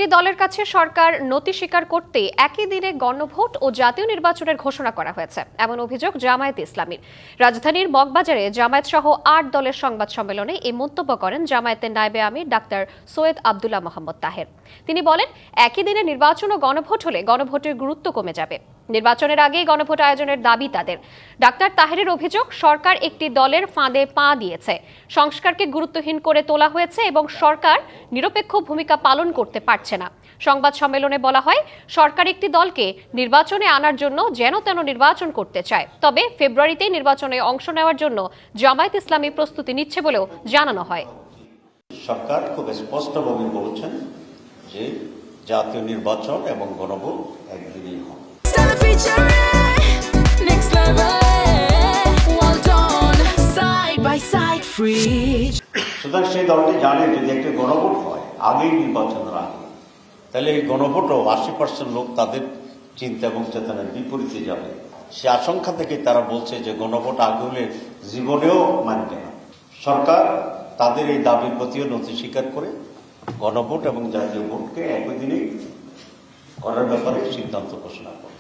একটি দলের কাছে সরকার নতি স্বীকার করতে একই দিনে গণভোট ও জাতীয় নির্বাচনের ঘোষণা করা হয়েছে এমন অভিযোগ জামায়াত ইসলামীর। রাজধানীর মগবাজারে জামায়াত সহ ৮ দলের সংবাদ সম্মেলনে এই মন্তব্য করেন জামায়াতের নায়েবে আমির ডাক্তার সৈয়দ আব্দুল্লাহ মোহাম্মদ তাহের। তিনি বলেন, একই দিনে নির্বাচন ও গণভোট হলে গণভোটের গুরুত্ব কমে যাবে। নির্বাচনের আগেই গণভোট আয়োজনের দাবি তাদের। ডাক্তার তাহেরের অভিযোগ, সরকার একটি দলের ফাঁদে পা দিয়েছে, সংস্কারকে গুরুত্বহীন করে তোলা হয়েছে এবং সরকার নিরপেক্ষ ভূমিকা পালন করতে পারছে না। সংবাদ সম্মেলনে বলা হয়, সরকার একটি দলকে নির্বাচনে আনার জন্য যেন তেন নির্বাচন করতে চায়, তবে ফেব্রুয়ারিতে নির্বাচনে অংশ নেওয়ার জন্য জামায়াত ইসলামী প্রস্তুতি নিচ্ছে বলেও জানানো হয়। সরকার খুব স্পষ্টভাবে বলেছেন যে জাতীয় নির্বাচন এবং গণভোট একদিনই হবে। সুতরাং সেই দলটি জানে যদি একটি গণভোট হয় আগেই নির্বাচনের আগে, তাহলে এই গণভোটও ৮০% লোক তাদের চিন্তা এবং চেতনার বিপরীতে যাবে। সে আশঙ্কা থেকে তারা বলছে যে গণভোট আগে হলে জীবনেও মানবে না। সরকার তাদের এই দাবির প্রতিও নথি স্বীকার করে গণভোট এবং জাতীয় ভোটকে একই দিনেই করার ব্যাপারে সিদ্ধান্ত ঘোষণা করে।